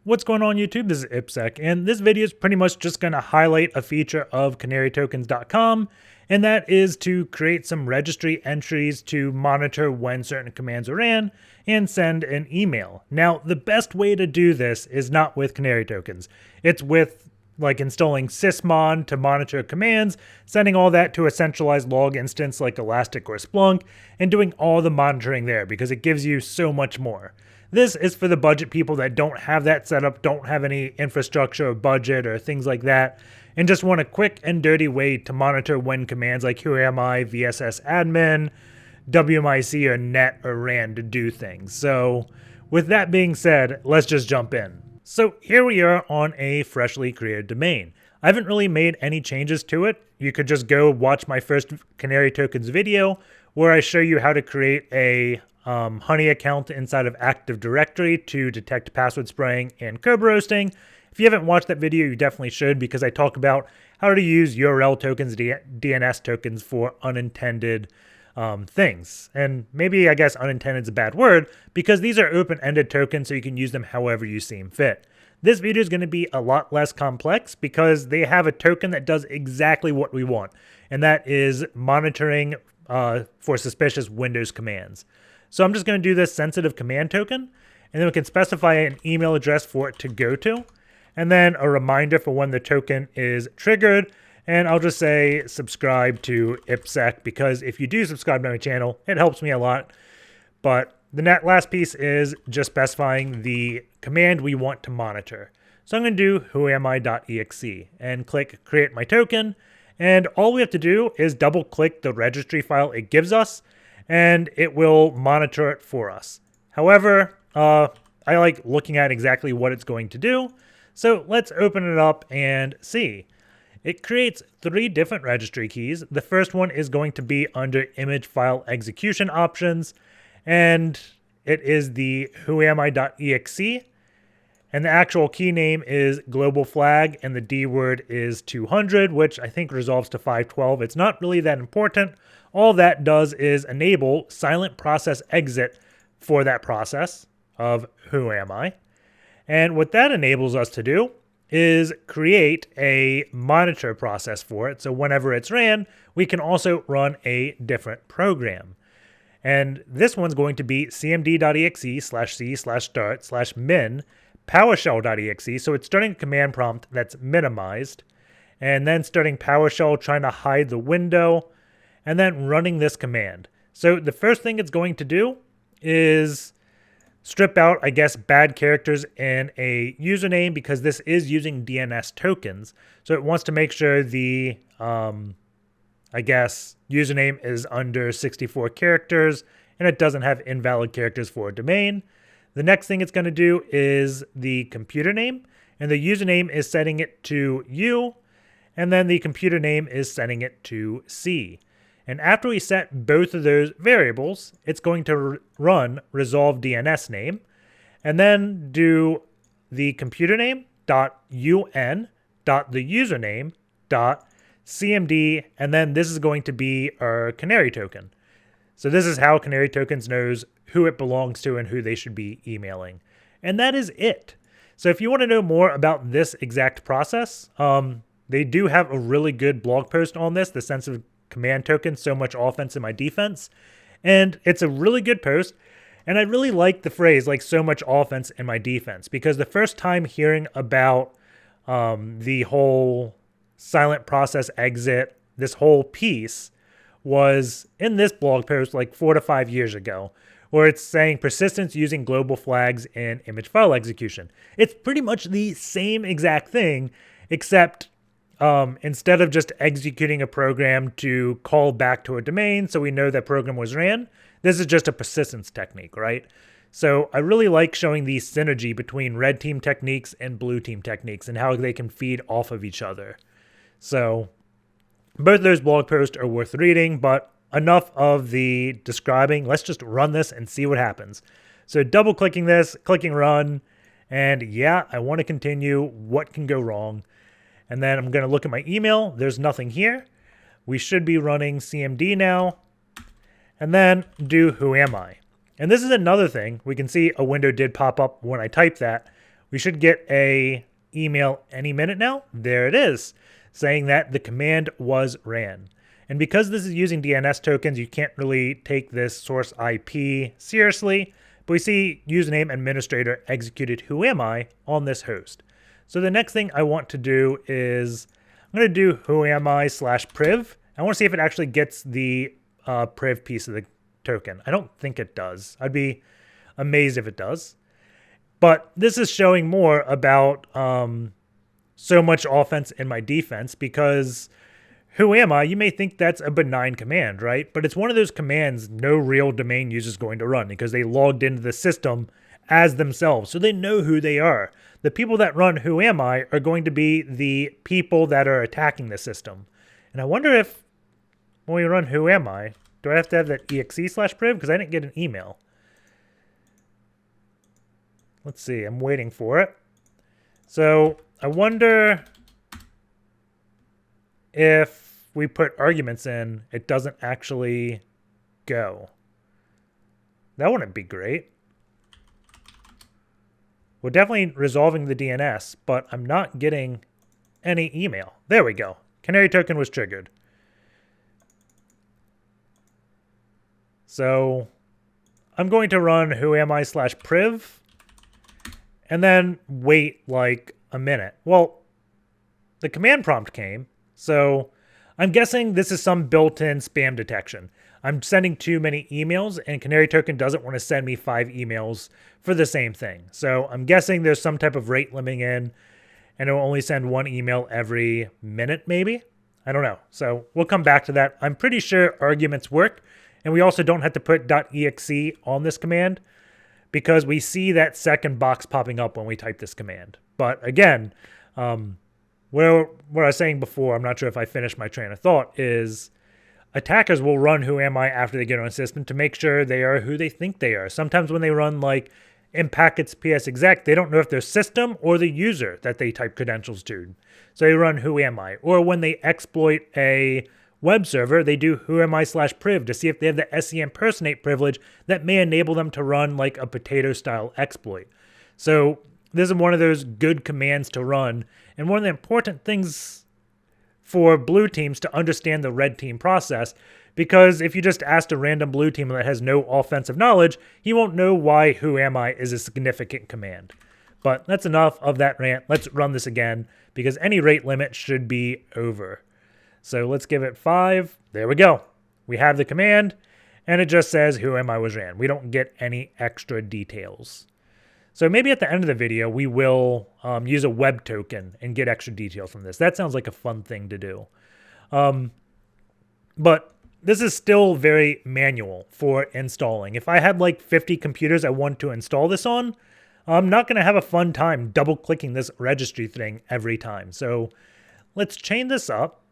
What's going on YouTube? This is IppSec, and this video is pretty much just going to highlight a feature of CanaryTokens.com, and that is to create some registry entries to monitor when certain commands are ran and send an email. Now, the best way to do this is not with CanaryTokens. It's with like installing sysmon to monitor commands, sending all that to a centralized log instance like Elastic or Splunk, and doing all the monitoring there because it gives you so much more. This is for the budget people that don't have that set up, don't have any infrastructure or budget or things like that, and just want a quick and dirty way to monitor when commands like whoami, VSS admin, WMIC, or net or ran to do things. So with that being said, let's just jump in. So here we are on a freshly created domain. I haven't really made any changes to it. You could just go watch my first CanaryTokens video where I show you how to create a Honey account inside of Active Directory to detect password spraying and code roasting. If you haven't watched that video, you definitely should, because I talk about how to use URL tokens, DNS tokens for unintended things. And maybe, I guess, unintended is a bad word, because these are open-ended tokens, so you can use them however you seem fit. This video is going to be a lot less complex because they have a token that does exactly what we want, and that is monitoring for suspicious Windows commands. So I'm just going to do this sensitive command token, and then we can specify an email address for it to go to, and then a reminder for when the token is triggered. And I'll just say subscribe to IppSec, because if you do subscribe to my channel, it helps me a lot. But the last piece is just specifying the command we want to monitor. So I'm going to do whoami.exe and click create my token. And all we have to do is double click the registry file it gives us, and it will monitor it for us. However, I like looking at exactly what it's going to do. So let's open it up and see. It creates 3 different registry keys. The first one is going to be under image file execution options, and it is the whoami.exe. And the actual key name is global flag, and the D word is 200, which I think resolves to 512. It's not really that important. All that does is enable SilentProcessExit for that process of whoami. And what that enables us to do is create a monitor process for it. So whenever it's ran, we can also run a different program. And this one's going to be cmd.exe/c/start/min PowerShell.exe. So it's starting a command prompt that's minimized, and then starting PowerShell, trying to hide the window, and then running this command. So the first thing it's going to do is strip out, I guess, bad characters in a username, because this is using DNS tokens. So it wants to make sure the, I guess, username is under 64 characters and it doesn't have invalid characters for a domain. The next thing it's going to do is the computer name, and the username is setting it to U, and then the computer name is setting it to C. And after we set both of those variables, it's going to run resolve DNS name, and then do the computer name .un .the username .cmd, and then this is going to be our canary token. So this is how CanaryTokens knows who it belongs to and who they should be emailing. And that is it. So if you want to know more about this exact process, they do have a really good blog post on this, the sensitive command token, so much offense in my defense. And it's a really good post. And I really like the phrase, like, so much offense in my defense, because the first time hearing about the whole SilentProcessExit, this whole piece, was in this blog post like 4 to 5 years ago, where it's saying persistence using global flags in image file execution. It's pretty much the same exact thing, except instead of just executing a program to call back to a domain so we know that program was ran, this is just a persistence technique, right? So I really like showing the synergy between red team techniques and blue team techniques and how they can feed off of each other. So both of those blog posts are worth reading, but enough of the describing. Let's just run this and see what happens. So double clicking this, clicking run, and yeah, I want to continue. What can go wrong? And then I'm going to look at my email. There's nothing here. We should be running CMD now, and then do whoami. And this is another thing. We can see a window did pop up when I typed that, we should get a email any minute now. There it is, saying that the command was ran. And because this is using DNS tokens, you can't really take this source IP seriously, but we see username administrator executed whoami on this host. So the next thing I want to do is I'm going to do whoami/priv. I want to see if it actually gets the priv piece of the token. I don't think it does. I'd be amazed if it does. But this is showing more about so much offense in my defense, because who am I? You may think that's a benign command, right? But it's one of those commands no real domain user is going to run because they logged into the system as themselves. So they know who they are. The people that run who am I are going to be the people that are attacking the system. And I wonder if when we run who am I, do I have to have that exe/priv? Because I didn't get an email. Let's see, I'm waiting for it. So I wonder if we put arguments in, it doesn't actually go. That wouldn't be great. We're definitely resolving the DNS, but I'm not getting any email. There we go. Canary token was triggered. So I'm going to run whoami/priv and then wait like a minute. Well, the command prompt came, so I'm guessing this is some built-in spam detection. I'm sending too many emails, and Canary Token doesn't want to send me 5 emails for the same thing. So I'm guessing there's some type of rate limiting in, and it will only send 1 email every minute, maybe? I don't know. So we'll come back to that. I'm pretty sure arguments work, and we also don't have to put .exe on this command because we see that second box popping up when we type this command. But again, what I was saying before, I'm not sure if I finished my train of thought, is attackers will run whoami after they get on a system to make sure they are who they think they are. Sometimes when they run like in packets ps_exec, they don't know if their system or the user that they type credentials to. So they run whoami. Or when they exploit a web server, they do whoami/priv to see if they have the SE impersonate privilege that may enable them to run like a potato-style exploit. So this is one of those good commands to run, and one of the important things for blue teams to understand the red team process, because if you just asked a random blue team that has no offensive knowledge, he won't know why whoami is a significant command. But that's enough of that rant. Let's run this again, because any rate limit should be over. So let's give it 5. There we go. We have the command, and it just says whoami was ran. We don't get any extra details. So maybe at the end of the video, we will use a web token and get extra details from this. That sounds like a fun thing to do. But this is still very manual for installing. If I had like 50 computers I want to install this on, I'm not going to have a fun time double-clicking this registry thing every time. So let's chain this up,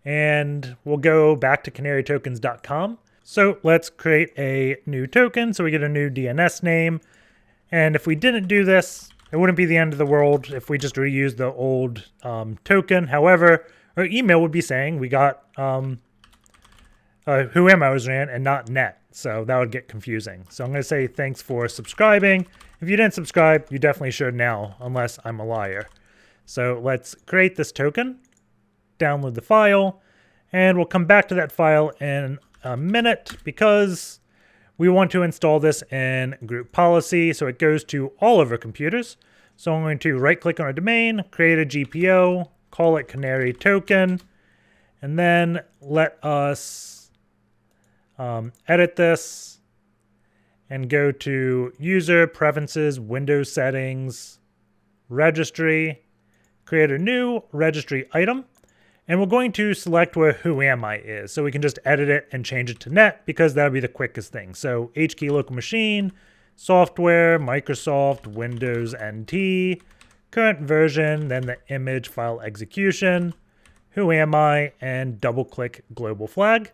and we'll go back to CanaryTokens.com. So let's create a new token. So we get a new DNS name. And if we didn't do this, it wouldn't be the end of the world if we just reused the old token. However, our email would be saying we got whoami was ran and not net. So that would get confusing. So I'm going to say thanks for subscribing. If you didn't subscribe, you definitely should now, unless I'm a liar. So let's create this token, download the file, and we'll come back to that file in a minute because we want to install this in Group Policy so it goes to all of our computers. So I'm going to right-click on our domain, create a GPO, call it Canary Token, and then let us edit this and go to User, Preferences, Windows Settings, Registry, create a new registry item, and we're going to select where whoami is. So we can just edit it and change it to net because that would be the quickest thing. So HKey local machine, software, Microsoft, Windows NT, current version, then the image file execution, whoami, and double click global flag.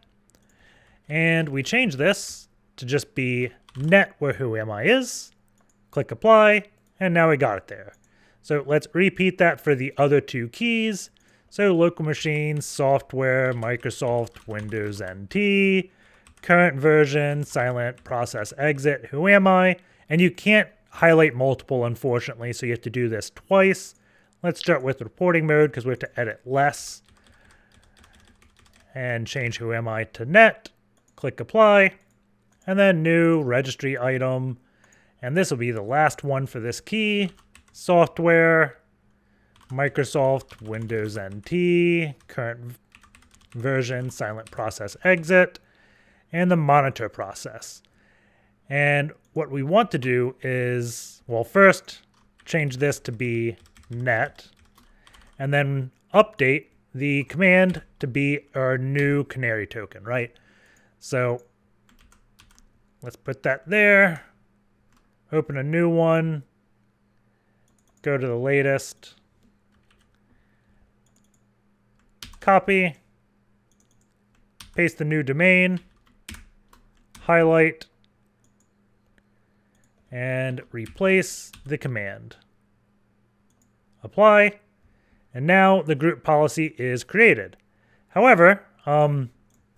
And we change this to just be net where whoami is, click apply, and now we got it there. So let's repeat that for the other 2 keys. So local machine, software, Microsoft, Windows NT, current version, SilentProcessExit, whoami, and you can't highlight multiple, unfortunately, so you have to do this twice. Let's start with reporting mode because we have to edit less. And change who am I to net. Click apply. And then new registry item. And this will be the last one for this key. Software. Microsoft Windows NT. Current version. SilentProcessExit. And the monitor process. And what we want to do is, well, first change this to be net. And then update the command to be our new canary token, right? So let's put that there. Open a new one. Go to the latest. Copy. Paste the new domain. Highlight. And replace the command. Apply. And now the group policy is created. However,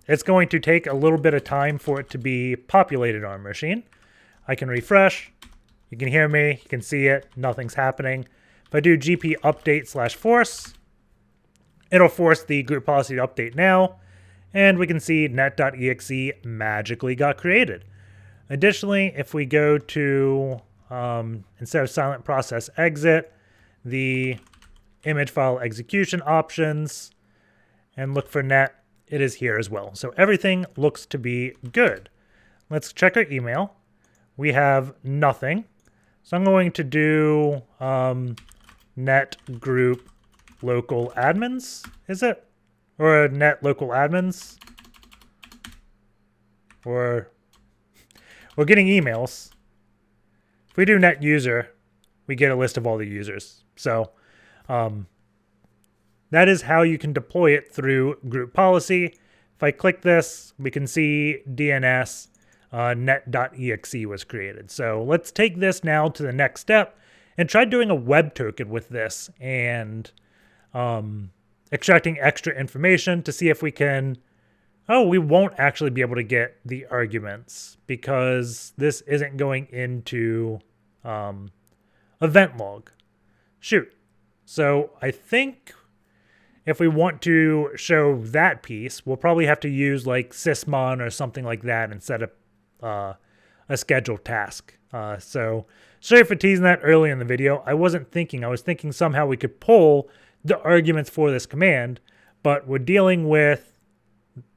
it's going to take a little bit of time for it to be populated on our machine. I can refresh. You can hear me. You can see it. Nothing's happening. If I do gpupdate/force, it'll force the group policy to update now. And we can see net.exe magically got created. Additionally, if we go to, instead of SilentProcessExit, the image file execution options, and look for net, it is here as well. So everything looks to be good. Let's check our email. We have nothing. So I'm going to do net group local admins, is it? Or net local admins? Or we're getting emails. If we do net user, we get a list of all the users. So that is how you can deploy it through group policy. If I click this, we can see DNS net.exe was created. So let's take this now to the next step and try doing a web token with this and extracting extra information to see if we can. Oh, we won't actually be able to get the arguments because this isn't going into event log. Shoot. So I think if we want to show that piece, we'll probably have to use like sysmon or something like that instead of a scheduled task. So sorry for teasing that early in the video. I wasn't thinking. I was thinking somehow we could pull the arguments for this command, but we're dealing with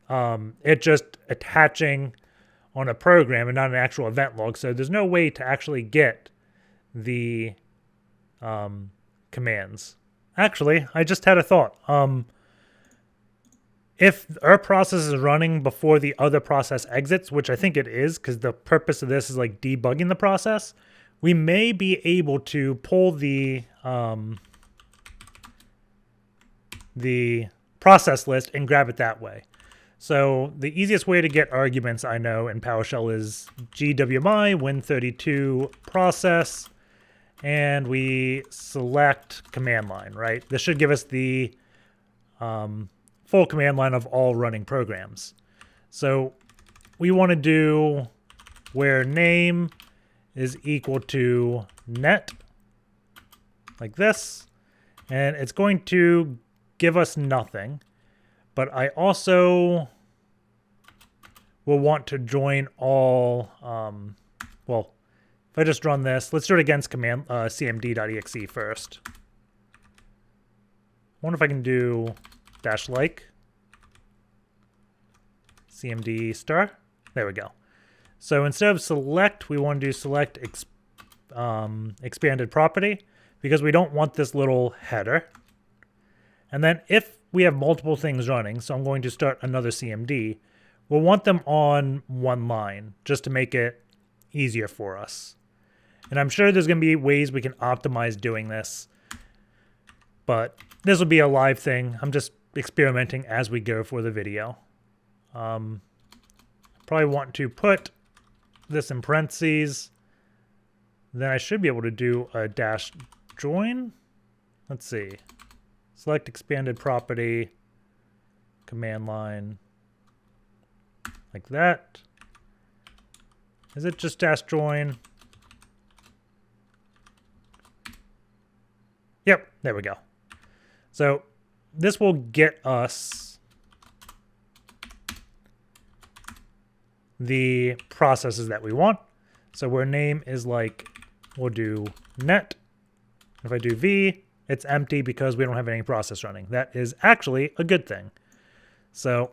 it just attaching on a program and not an actual event log. So there's no way to actually get the commands. Actually, I just had a thought. If our process is running before the other process exits, which I think it is because the purpose of this is like debugging the process, we may be able to pull the process list and grab it that way. So the easiest way to get arguments I know in PowerShell is gwmi win32 process, and we select command line, right? This should give us the full command line of all running programs. So we want to do where name is equal to net, like this, and it's going to give us nothing. But I also will want to join all, well, if I just run this, let's do it against command cmd.exe first. I wonder if I can do -like cmd star. There we go. So instead of select, we want to do select expanded property because we don't want this little header. And then if we have multiple things running, so I'm going to start another CMD, we'll want them on one line just to make it easier for us. And I'm sure there's going to be ways we can optimize doing this, but this will be a live thing. I'm just experimenting as we go for the video. Probably want to put this in parentheses. Then I should be able to do a -join. Let's see. Select expanded property, command line, like that. Is it just -join? Yep, there we go. So this will get us the processes that we want. So where name is like, we'll do net. If I do v, it's empty because we don't have any process running. That is actually a good thing. So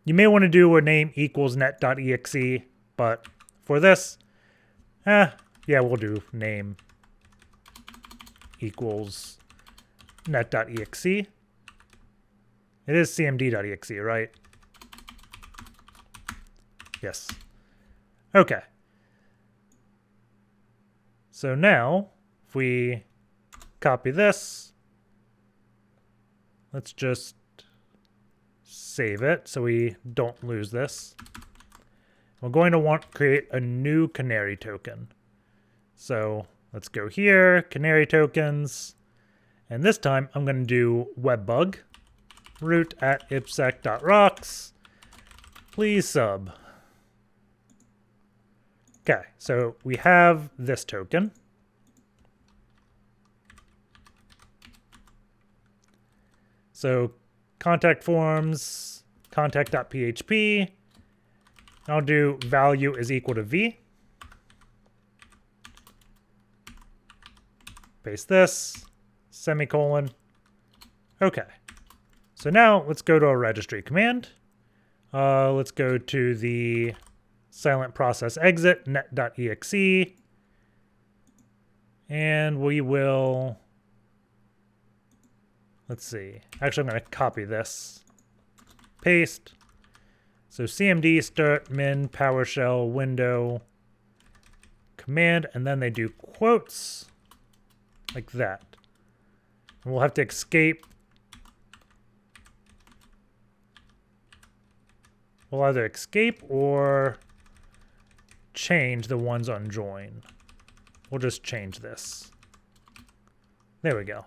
you may want to do where name equals net.exe, but for this, yeah, we'll do name equals net.exe. It is cmd.exe, right? Yes. Okay. So now, if we copy this, let's just save it so we don't lose this. We're going to want to create a new Canary token. So let's go here, CanaryTokens, and this time I'm going to do webbug root at ipsec.rocks. Please sub. Okay, so we have this token. So contact forms, contact.php. I'll do value is equal to v. Paste this, semicolon. Okay. So now let's go to our registry command. Let's go to the SilentProcessExit net.exe. And we will, let's see. Actually, I'm going to copy this. Paste. So cmd start min PowerShell window command, and then they do quotes like that. And we'll have to escape. We'll either escape or change the ones on join. We'll just change this. There we go.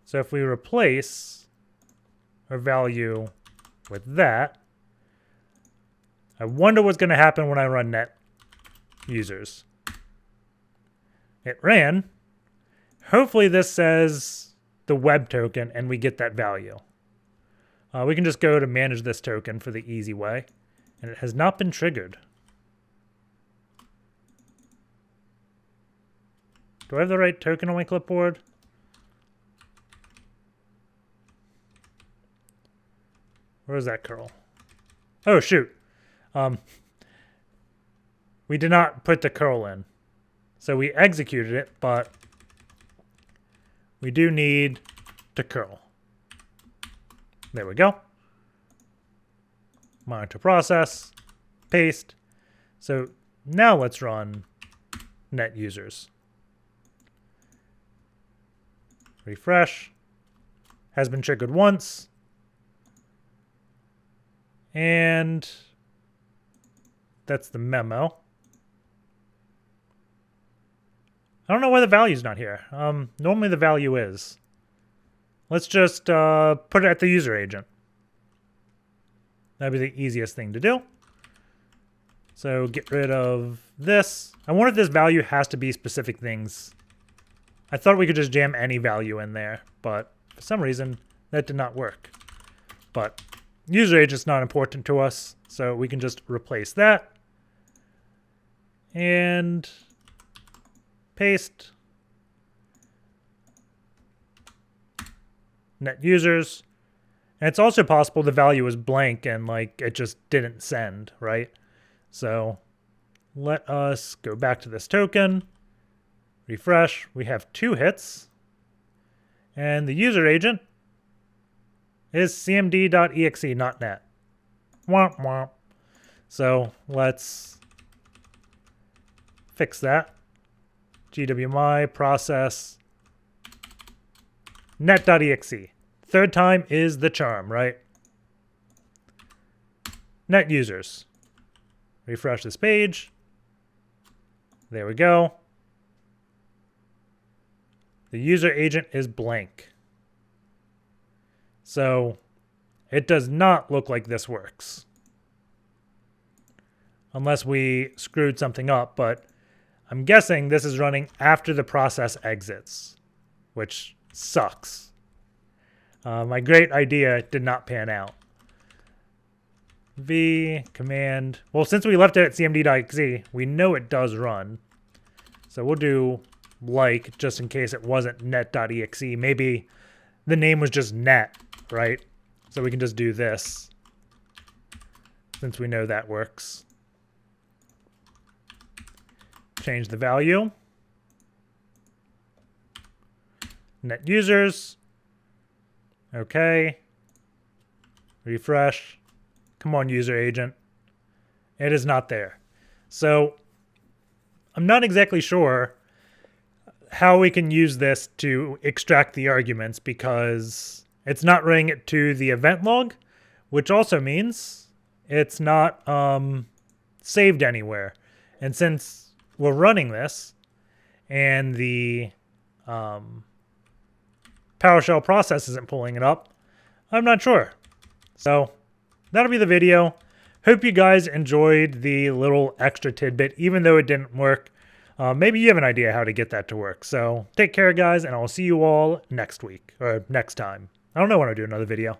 So if we replace our value with that, I wonder what's going to happen when I run net users. It ran. Hopefully this says the web token and we get that value. We can just go to manage this token for the easy way, and it has not been triggered. Do I have the right token on my clipboard? Where is that curl? Oh, shoot. We did not put the curl in. So we executed it, but we do need to curl. There we go. Monitor process, paste. So now let's run net users. Refresh. Has been triggered once. And that's the memo. I don't know why the value's not here. Normally the value is. Let's just put it at the user agent. That'd be the easiest thing to do. So get rid of this. I wonder if this value has to be specific things. I thought we could just jam any value in there, but for some reason that did not work. But user agent's not important to us, so we can just replace that. And paste. Net users. And it's also possible the value is blank and like it just didn't send, right? So let us go back to this token, refresh. We have 2 hits. And the user agent is cmd.exe, not net. Womp womp. So let's fix that. GWMI process net.exe. Third time is the charm, right? Net users. Refresh this page. There we go. The user agent is blank. So it does not look like this works. Unless we screwed something up, but I'm guessing this is running after the process exits, which sucks. My great idea did not pan out. V command. Well, since we left it at cmd.exe, we know it does run. So we'll do like just in case it wasn't net.exe. Maybe the name was just net, right? So we can just do this since we know that works. Change the value. Net users. Okay. Refresh. Come on, user agent. It is not there. So I'm not exactly sure how we can use this to extract the arguments because it's not running it to the event log, which also means it's not saved anywhere. And since we're running this and the PowerShell process isn't pulling it up, I'm not sure. So that'll be the video. Hope you guys enjoyed the little extra tidbit, even though it didn't work. Maybe you have an idea how to get that to work. So take care, guys, and I'll see you all next week or next time. I don't know when I'll do another video.